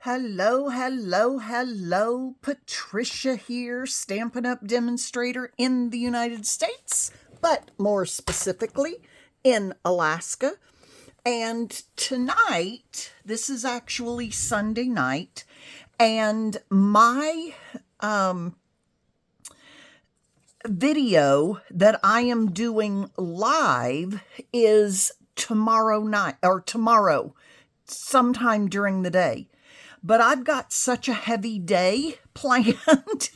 Hello, hello, hello. Patricia here, Stampin' Up! Demonstrator in the United States, but more specifically in Alaska. And tonight, this is actually Sunday night, and my video that I am doing live is tomorrow night, or tomorrow, sometime during the day. But I've got such a heavy day planned.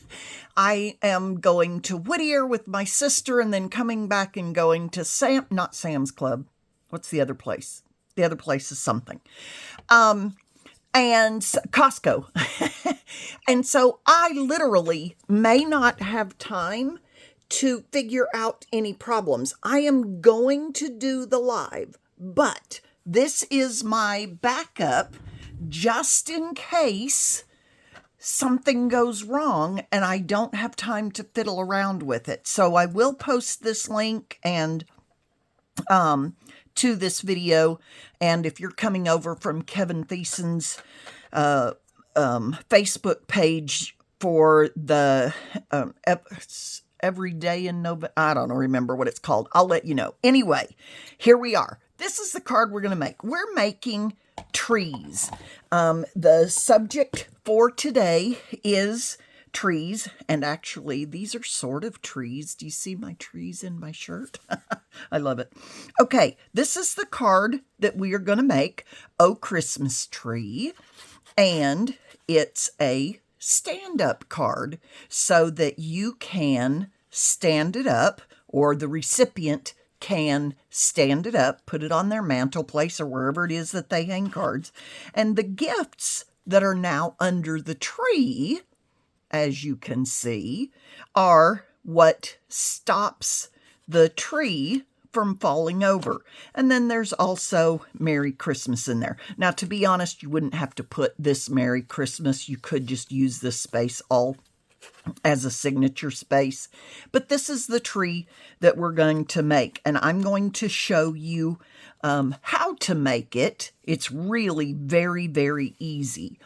I am going to Whittier with my sister and then coming back and going to not Sam's Club. What's the other place? The other place is something. And Costco. And so I literally may not have time to figure out any problems. I am going to do the live, but this is my backup just in case something goes wrong and I don't have time to fiddle around with it. So I will post this link and to this video. And if you're coming over from Kevin Thiessen's Facebook page for the every day in November, I don't remember what it's called. I'll let you know. Anyway, here we are. This is the card we're going to make. We're making trees. The subject for today is trees, and actually these are sort of trees. Do you see my trees in my shirt? I love it. Okay, this is the card that we are going to make, Oh Christmas Tree, and it's a stand-up card so that you can stand it up, or the recipient can stand it up, put it on their mantle place or wherever it is that they hang cards. And the gifts that are now under the tree, as you can see, are what stops the tree from falling over. And then there's also Merry Christmas in there. Now, to be honest, you wouldn't have to put this Merry Christmas. You could just use this space all as a signature space. But this is the tree that we're going to make. And I'm going to show you how to make it. It's really very, very easy.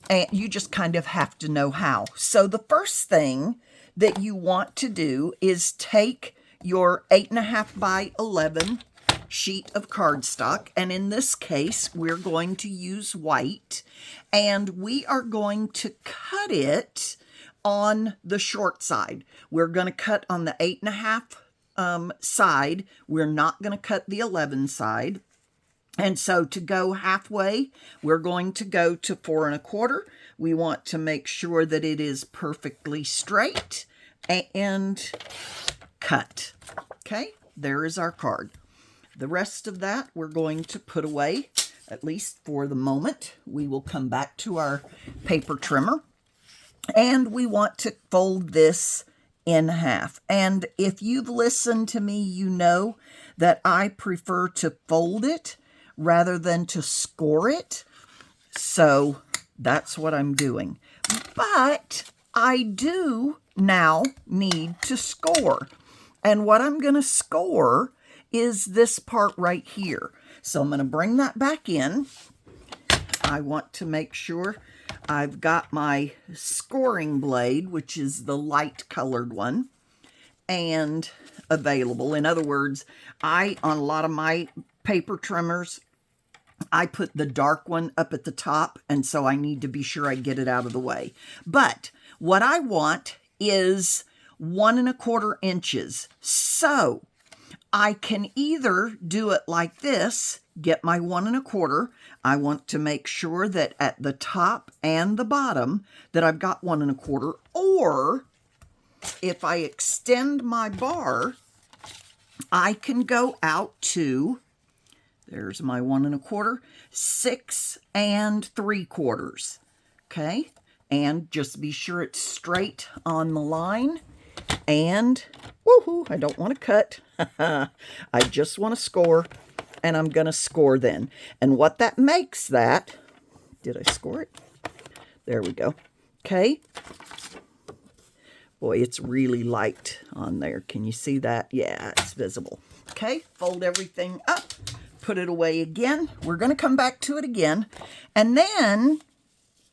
And you just kind of have to know how. So the first thing that you want to do is take your 8.5 by 11 sheet of cardstock. And in this case, we're going to use white. And we are going to cut it on the short side. We're going to cut on the 8.5 side. We're not going to cut the 11 side. And so to go halfway, we're going to go to 4 1/4. We want to make sure that it is perfectly straight and cut. Okay, there is our card. The rest of that we're going to put away, at least for the moment. We will come back to our paper trimmer. And we want to fold this in half. And if you've listened to me, you know that I prefer to fold it rather than to score it. So that's what I'm doing. But I do now need to score. And what I'm going to score is this part right here. So I'm going to bring that back in. I want to make sure I've got my scoring blade, which is the light colored one, and available. In other words, on a lot of my paper trimmers, I put the dark one up at the top, and so I need to be sure I get it out of the way. But what I want is 1 1/4 inches. So I can either do it like this, get my 1 1/4. I want to make sure that at the top and the bottom that I've got 1 1/4. Or if I extend my bar, I can go out to, there's my 1 1/4, 6 3/4. Okay, and just be sure it's straight on the line. And woohoo, I don't want to cut. I just want to score, and I'm going to score then. And what that makes that, did I score it? There we go. Okay. Boy, it's really light on there. Can you see that? Yeah, it's visible. Okay, fold everything up, put it away again. We're going to come back to it again. And then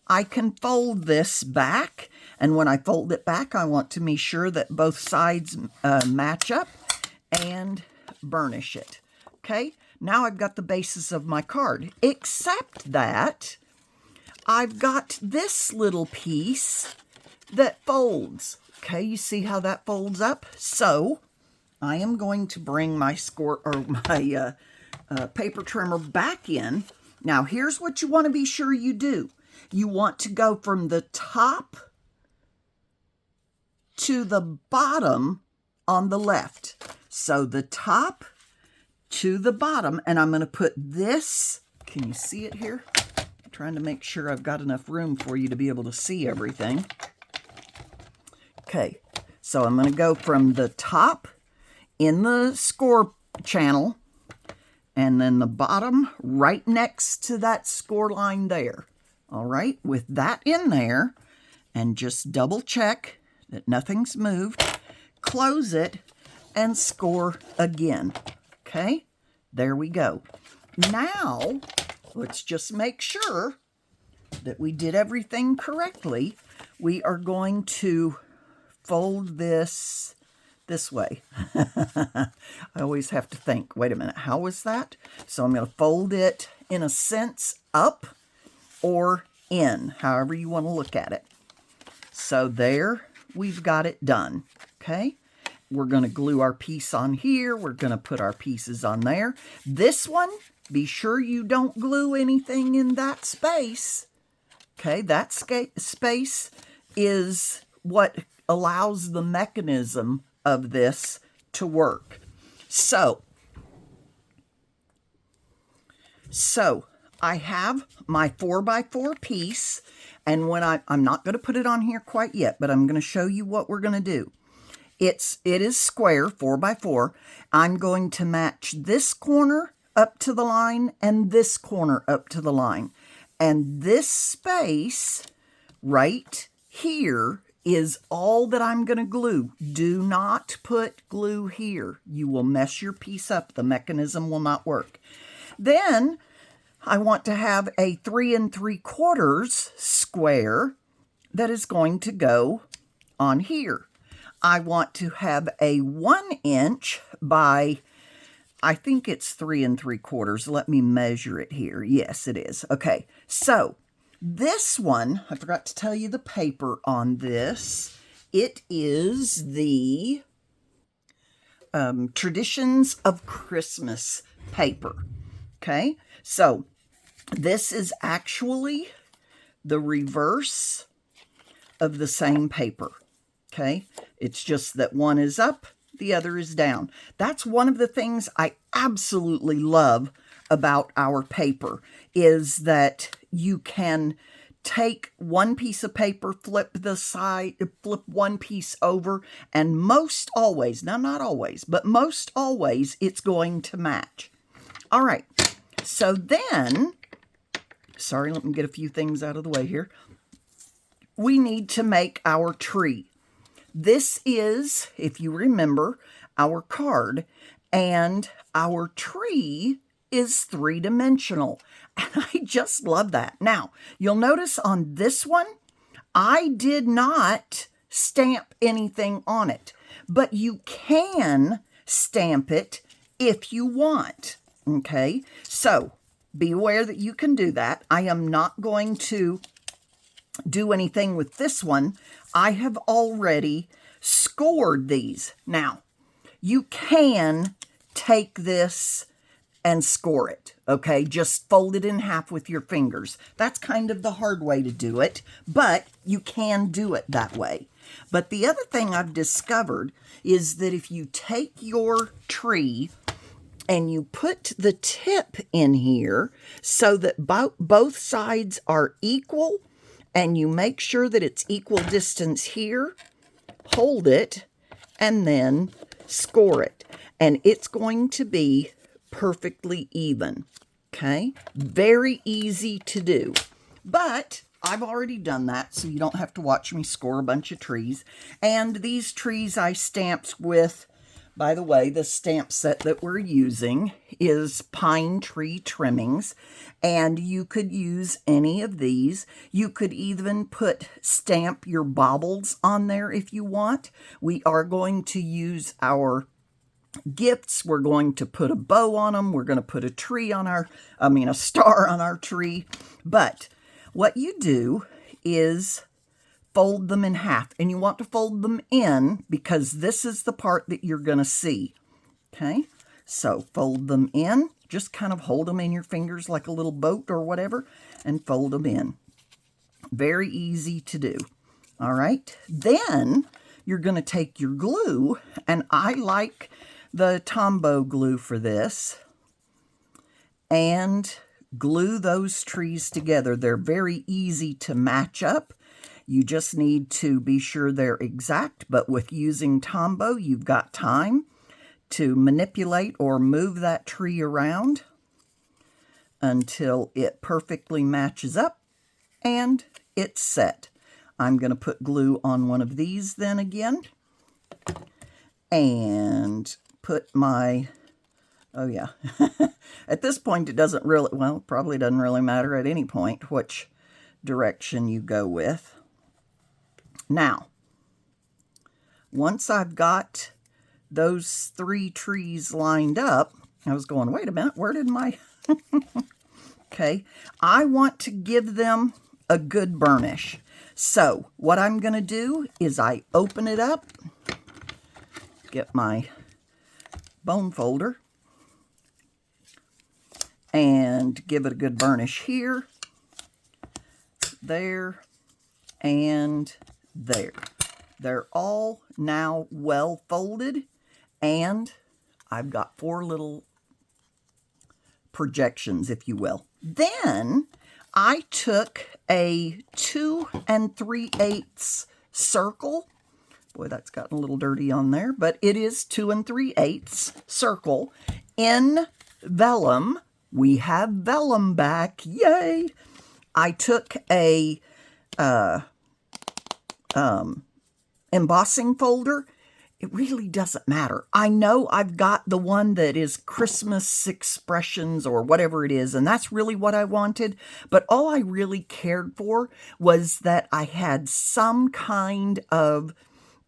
I can fold this back. And when I fold it back, I want to make sure that both sides match up and burnish it. Okay, now I've got the basis of my card, except that I've got this little piece that folds. Okay, you see how that folds up? So I am going to bring my paper trimmer back in. Now here's what you want to be sure you do. You want to go from the top to the bottom on the left. So the top to the bottom, and I'm going to put this, can you see it here? I'm trying to make sure I've got enough room for you to be able to see everything. Okay, so I'm going to go from the top in the score channel, and then the bottom right next to that score line there. All right, with that in there, and just double check that nothing's moved, close it, and score again. Okay, there we go. Now, let's just make sure that we did everything correctly. We are going to fold this way. I always have to think, wait a minute, how was that? So I'm going to fold it in a sense up or in, however you want to look at it. So there, we've got it done. Okay, we're going to glue our piece on here. We're going to put our pieces on there. This one, be sure you don't glue anything in that space. Okay, that space is what allows the mechanism of this to work. So I have my 4x4 piece, and when I'm not going to put it on here quite yet, but I'm going to show you what we're going to do. It is square, 4x4. I'm going to match this corner up to the line and this corner up to the line. And this space right here is all that I'm going to glue. Do not put glue here. You will mess your piece up. The mechanism will not work. Then I want to have a 3 3/4 square that is going to go on here. I want to have a 1 inch by, I think it's 3 3/4. Let me measure it here. Yes, it is. Okay, so this one, I forgot to tell you the paper on this. It is the Traditions of Christmas paper. Okay, so this is actually the reverse of the same paper. Okay, it's just that one is up, the other is down. That's one of the things I absolutely love about our paper, is that you can take one piece of paper, flip one piece over, and most always, now not always, but most always, it's going to match. All right, so then, sorry, let me get a few things out of the way here. We need to make our tree. This is, if you remember, our card, and our tree is 3-dimensional. And I just love that. Now, you'll notice on this one, I did not stamp anything on it, but you can stamp it if you want. Okay, so be aware that you can do that. I am not going to do anything with this one. I have already scored these. Now, you can take this and score it, okay? Just fold it in half with your fingers. That's kind of the hard way to do it, but you can do it that way. But the other thing I've discovered is that if you take your tree and you put the tip in here so that both sides are equal, and you make sure that it's equal distance here, hold it, and then score it. And it's going to be perfectly even, okay? Very easy to do. But I've already done that, so you don't have to watch me score a bunch of trees. And these trees I stamped with By the way, the stamp set that we're using is Pine Tree Trimmings, and you could use any of these. You could even stamp your baubles on there if you want. We are going to use our gifts. We're going to put a bow on them. We're going to put a star on our tree. But what you do is fold them in half, and you want to fold them in because this is the part that you're going to see. Okay, so fold them in. Just kind of hold them in your fingers like a little boat or whatever, and fold them in. Very easy to do. All right, then you're going to take your glue, and I like the Tombow glue for this, and glue those trees together. They're very easy to match up. You just need to be sure they're exact, but with using Tombow, you've got time to manipulate or move that tree around until it perfectly matches up and it's set. I'm going to put glue on one of these then again and put my, oh yeah, at this point it doesn't really, well, probably doesn't really matter at any point which direction you go with. Now, once I've got those 3 trees lined up, I was going, wait a minute, where did my... Okay, I want to give them a good burnish. So what I'm going to do is I open it up, get my bone folder, and give it a good burnish here, there, and there. They're all now well folded, and I've got 4 little projections, if you will. Then I took a 2 3/8 circle. Boy, that's gotten a little dirty on there, but it is 2 3/8 circle in vellum. We have vellum back, yay! I took a embossing folder. It really doesn't matter. I know I've got the one that is Christmas expressions or whatever it is, and that's really what I wanted. But all I really cared for was that I had some kind of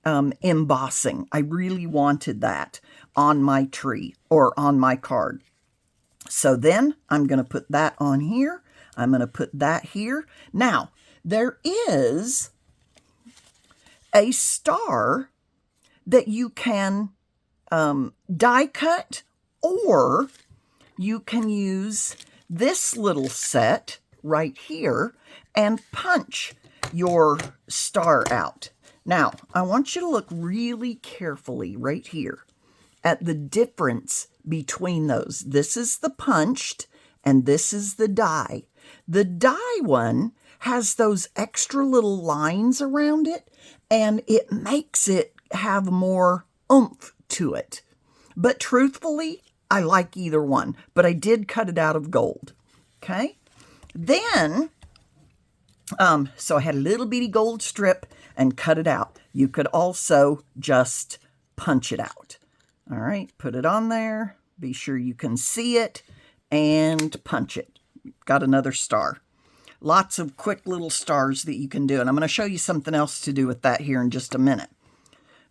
embossing. I really wanted that on my tree or on my card. So then I'm going to put that on here. I'm going to put that here. Now, there is a star that you can die cut, or you can use this little set right here and punch your star out. Now, I want you to look really carefully right here at the difference between those. This is the punched and this is the die. The die one has those extra little lines around it, and it makes it have more oomph to it. But truthfully, I like either one, but I did cut it out of gold. Okay? Then, so I had a little bitty gold strip and cut it out. You could also just punch it out. All right, put it on there. Be sure you can see it and punch it. Got another star. Lots of quick little stars that you can do. And I'm going to show you something else to do with that here in just a minute.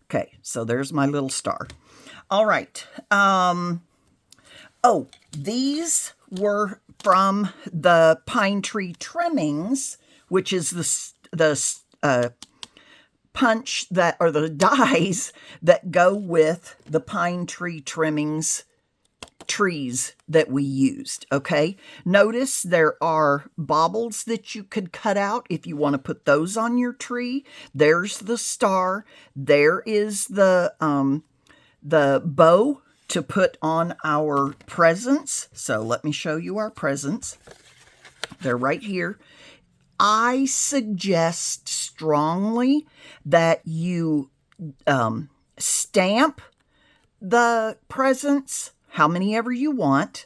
Okay, so there's my little star. All right. Oh, these were from the Pine Tree Trimmings, which is the punch that, or the dies that go with the Pine Tree Trimmings trees that we used, okay? Notice there are baubles that you could cut out if you want to put those on your tree. There's the star. There is the bow to put on our presents. So let me show you our presents. They're right here. I suggest strongly that you stamp the presents how many ever you want.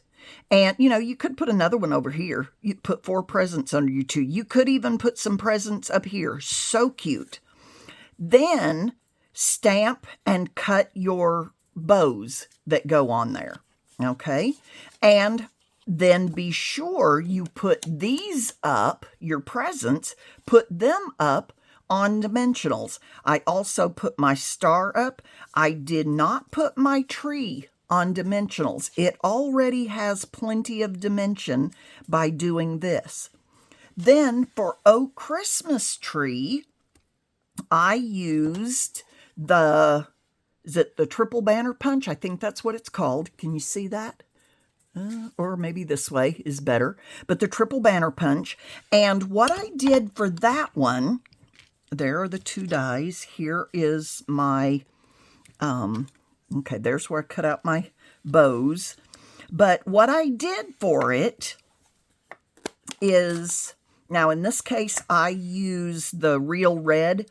And, you know, you could put another one over here. You put 4 presents under you too. You could even put some presents up here. So cute. Then stamp and cut your bows that go on there, okay? And then be sure you put these up, your presents, put them up on dimensionals. I also put my star up. I did not put my tree on dimensionals. It already has plenty of dimension by doing this. Then for Oh Christmas Tree, I used is it the triple banner punch? I think that's what it's called. Can you see that? Or maybe this way is better. But the triple banner punch. And what I did for that one, there are the two dies. Here is my, okay, there's where I cut out my bows. But what I did for it is, now in this case, I use the real red.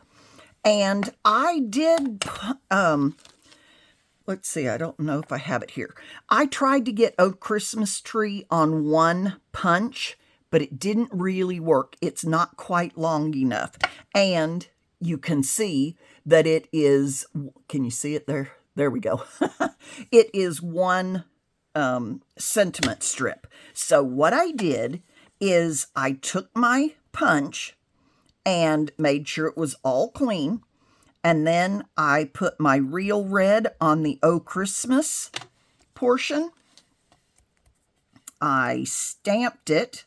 And I did, let's see, I don't know if I have it here. I tried to get Oh Christmas Tree on one punch, but it didn't really work. It's not quite long enough. And you can see that it is, can you see it there? There we go. It is one sentiment strip. So what I did is I took my punch and made sure it was all clean. And then I put my real red on the Oh Christmas portion. I stamped it.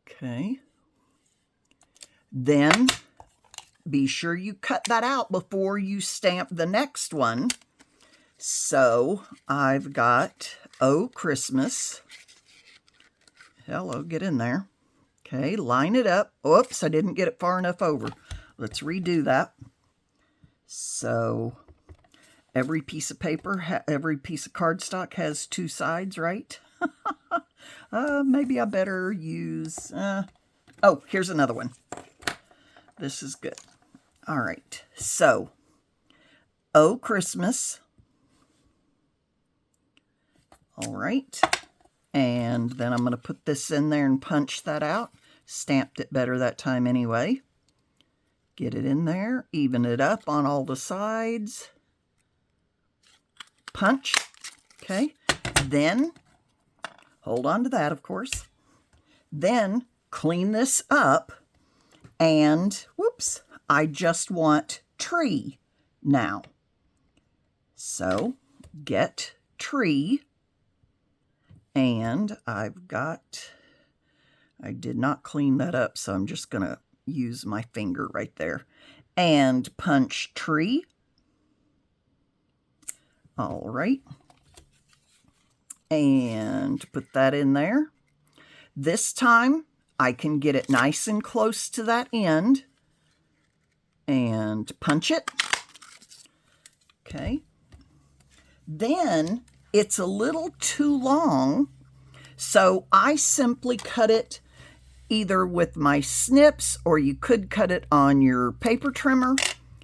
Okay. Then be sure you cut that out before you stamp the next one. So I've got Oh Christmas. Hello, get in there. Okay, line it up. Oops, I didn't get it far enough over. Let's redo that. So every piece of paper, every piece of cardstock has two sides, right? Maybe I better use... oh, here's another one. This is good. All right, so Oh Christmas. All right. And then I'm going to put this in there and punch that out. Stamped it better that time anyway. Get it in there. Even it up on all the sides. Punch. Okay. Then, hold on to that, of course. Then, clean this up. And, whoops, I just want tree now. So, get tree. And I've got, I did not clean that up, so I'm just going to use my finger right there. And punch tree. All right. And put that in there. This time, I can get it nice and close to that end. And punch it. Okay. Then it's a little too long, so I simply cut it either with my snips, or you could cut it on your paper trimmer,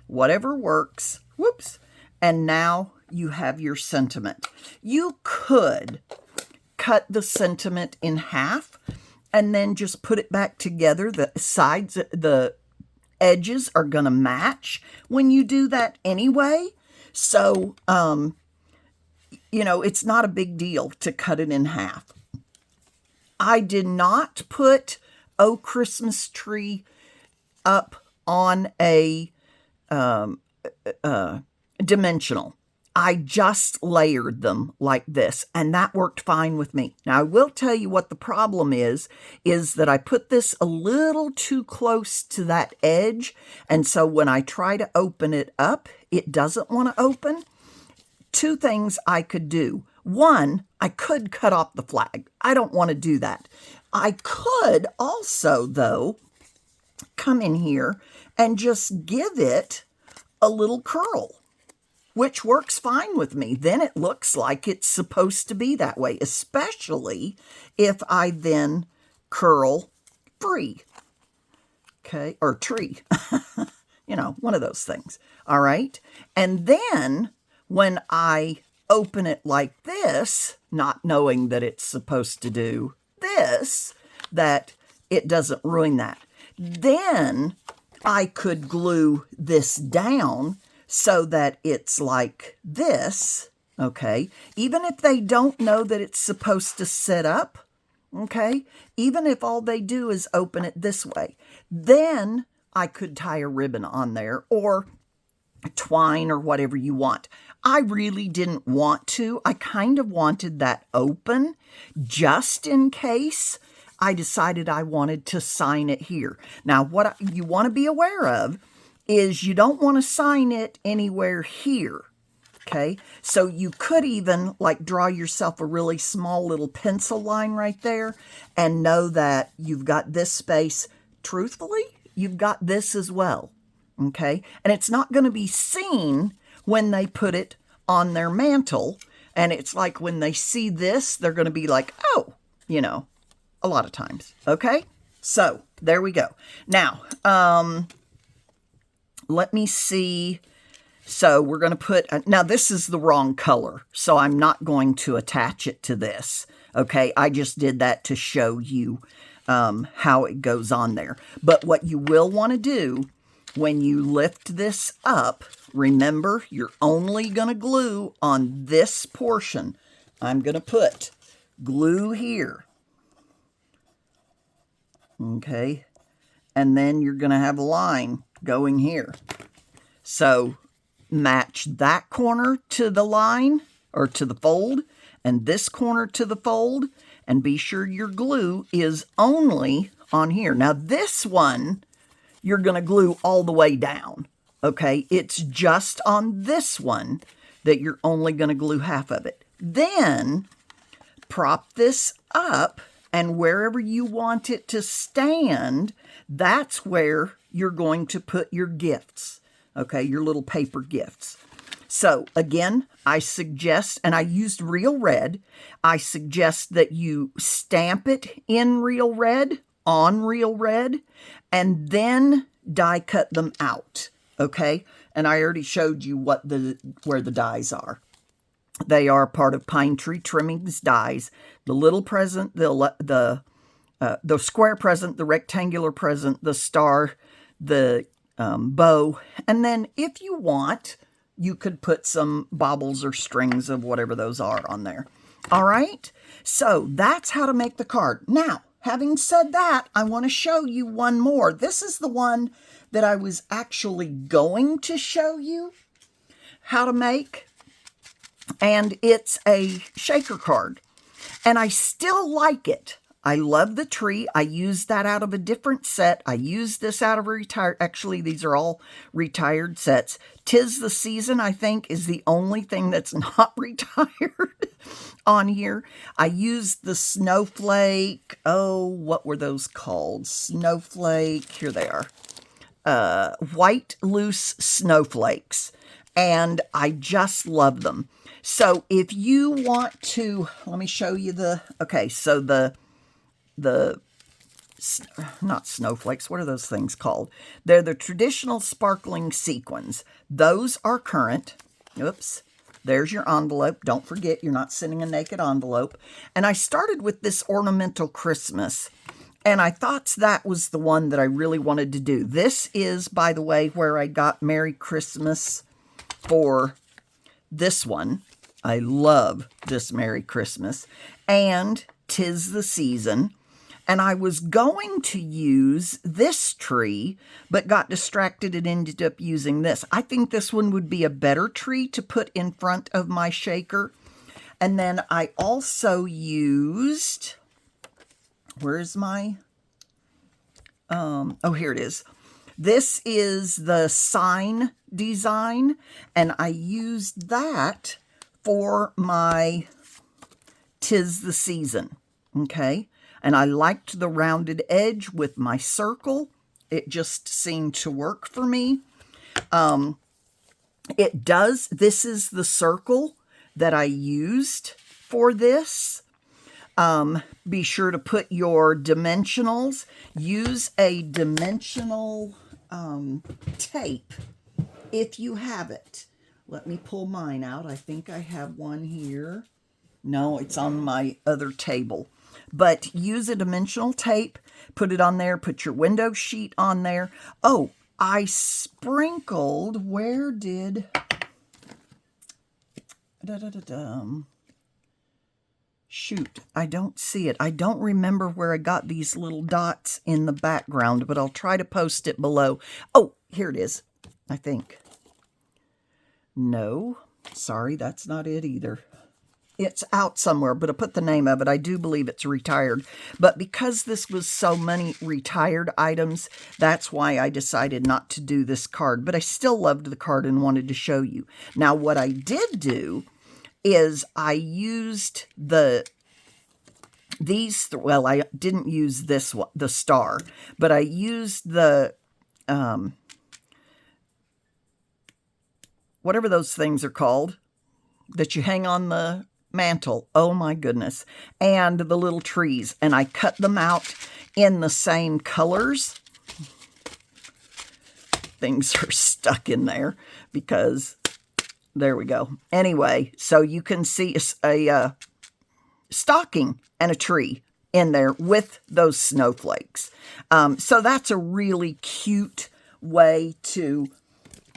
whatever works. Whoops. And now you have your sentiment. You could cut the sentiment in half and then just put it back together. The sides, the edges are going to match when you do that anyway. So, you know, it's not a big deal to cut it in half. I did not put Oh Christmas Tree up on a dimensional. I just layered them like this, and that worked fine with me. Now, I will tell you what the problem is that I put this a little too close to that edge, and so when I try to open it up, it doesn't want to open. Two things I could do. One, I could cut off the flag. I don't want to do that. I could also, though, come in here and just give it a little curl, which works fine with me. Then it looks like it's supposed to be that way, especially if I then curl free. Okay, or tree. You know, one of those things. All right. And then when I open it like this, not knowing that it's supposed to do this, that it doesn't ruin that. Then I could glue this down so that it's like this, okay? Even if they don't know that it's supposed to sit up, okay? Even if all they do is open it this way, then I could tie a ribbon on there or twine or whatever you want. I really didn't want to. I kind of wanted that open just in case I decided I wanted to sign it here. Now, what you want to be aware of is you don't want to sign it anywhere here. Okay, so you could even like draw yourself a really small little pencil line right there and know that you've got this space. Truthfully, you've got this as well. Okay, and it's not going to be seen when they put it on their mantle. And it's like when they see this, they're going to be like, oh, you know, a lot of times. Okay, so there we go. Now, let me see. So we're going to put, now this is the wrong color, so I'm not going to attach it to this. Okay, I just did that to show you how it goes on there. But what you will want to do when you lift this up, remember, you're only going to glue on this portion. I'm going to put glue here. Okay, and then you're going to have a line going here. So match that corner to the line or to the fold and this corner to the fold, and be sure your glue is only on here. Now this one, you're going to glue all the way down. Okay, it's just on this one that you're only going to glue half of it. Then prop this up, and wherever you want it to stand, that's where you're going to put your gifts. Okay, your little paper gifts. So again, I suggest, and I used real red, I suggest that you stamp it in real red, on real red, and then die cut them out. Okay, and I already showed you where the dies are. They are part of Pine Tree Trimmings dies. The little present, the square present, the rectangular present, the star, the bow, and then if you want, you could put some baubles or strings of whatever those are on there. All right, so that's how to make the card. Now, having said that, I want to show you one more. This is the one that I was actually going to show you how to make, and it's a shaker card, and I still like it. I love the tree. I used that out of a different set. I used this out of a retired, actually these are all retired sets. 'Tis the Season, I think, is the only thing that's not retired on here. I used the snowflake, oh, what were those called? Snowflake, here they are. White loose snowflakes, and I just love them. So if you want to, let me show you okay, so not snowflakes, what are those things called? They're the traditional sparkling sequins. Those are current. Oops, there's your envelope. Don't forget, you're not sending a naked envelope. And I started with this Ornamental Christmas, and I thought that was the one that I really wanted to do. This is, by the way, where I got Merry Christmas for this one. I love this Merry Christmas. And 'Tis the Season. And I was going to use this tree, but got distracted and ended up using this. I think this one would be a better tree to put in front of my shaker. And then I also used, where's my, oh, here it is. This is the sign design, and I used that for my 'Tis the Season, okay? And I liked the rounded edge with my circle. It just seemed to work for me. It does, this is the circle that I used for this. Be sure to put your dimensionals. Use a dimensional tape if you have it. Let me pull mine out. I think I have one here. No, it's on my other table. But use a dimensional tape, put it on there, put your window sheet on there. Oh, I sprinkled, where did, shoot, I don't see it. I don't remember where I got these little dots in the background, but I'll try to post it below. Oh, here it is, I think. No, sorry, that's not it either. It's out somewhere, but I put the name of it. I do believe it's retired. But because this was so many retired items, that's why I decided not to do this card. But I still loved the card and wanted to show you. Now, what I did do is I used well, I didn't use this one, the star, but I used the, whatever those things are called, that you hang on the mantle. Oh my goodness. And the little trees. And I cut them out in the same colors. Things are stuck in there because there we go. Anyway, so you can see a stocking and a tree in there with those snowflakes. So that's a really cute way to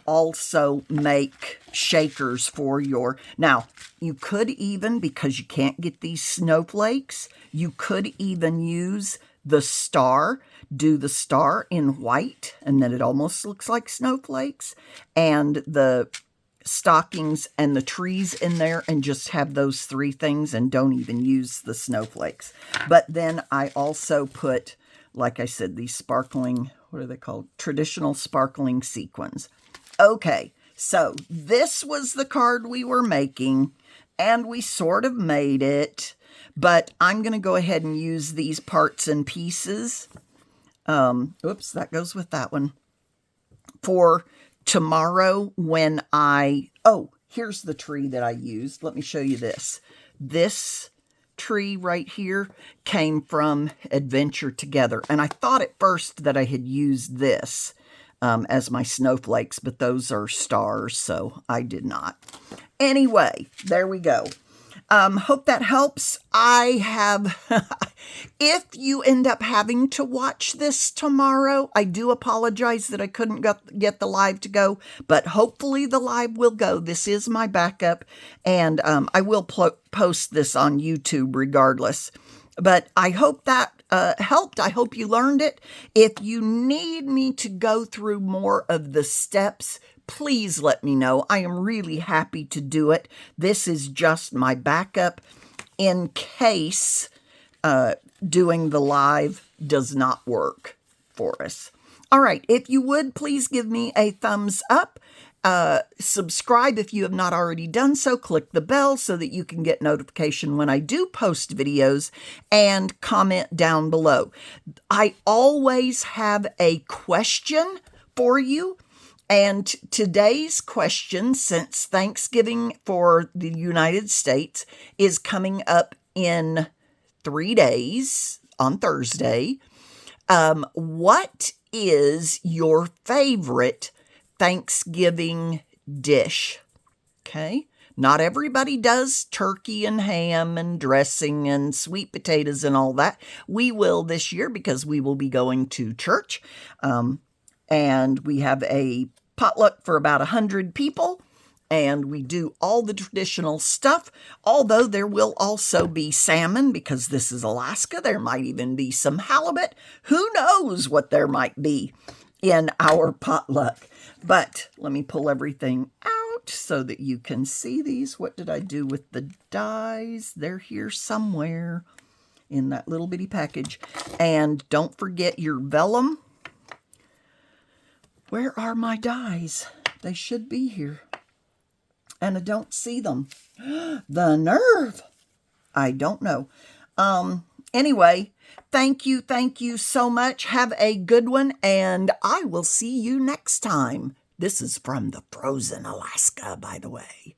also make shakers for your, now you could even, because you can't get these snowflakes, you could even use the star, do the star in white, and then it almost looks like snowflakes, and the stockings and the trees in there, and just have those three things and don't even use the snowflakes. But then I also put, like I said, these sparkling, what are they called? Traditional sparkling sequins. Okay, so this was the card we were making, and we sort of made it, but I'm going to go ahead and use these parts and pieces. Oops, that goes with that one. For tomorrow when oh, here's the tree that I used. Let me show you this. This tree right here came from Adventure Together, and I thought at first that I had used this as my snowflakes, but those are stars, so I did not. Anyway, there we go. Hope that helps. I have, if you end up having to watch this tomorrow, I do apologize that I couldn't get the live to go, but hopefully the live will go. This is my backup, and I will post this on YouTube regardless. But I hope that helped. I hope you learned it. If you need me to go through more of the steps, please let me know. I am really happy to do it. This is just my backup in case doing the live does not work for us. All right, if you would, please give me a thumbs up. Subscribe if you have not already done so. Click the bell so that you can get notification when I do post videos, and comment down below. I always have a question for you. And today's question, since Thanksgiving for the United States is coming up in 3 days on Thursday, what is your favorite Thanksgiving dish? Okay. Not everybody does turkey and ham and dressing and sweet potatoes and all that. We will this year because we will be going to church. And we have a potluck for about 100 people. And we do all the traditional stuff, although there will also be salmon because this is Alaska. There might even be some halibut. Who knows what there might be in our potluck. But let me pull everything out so that you can see these. What did I do with the dies? They're here somewhere in that little bitty package. And don't forget your vellum. Where are my dies? They should be here. And I don't see them. The nerve. I don't know. Anyway, thank you so much. Have a good one, and I will see you next time. This is from the frozen Alaska, by the way.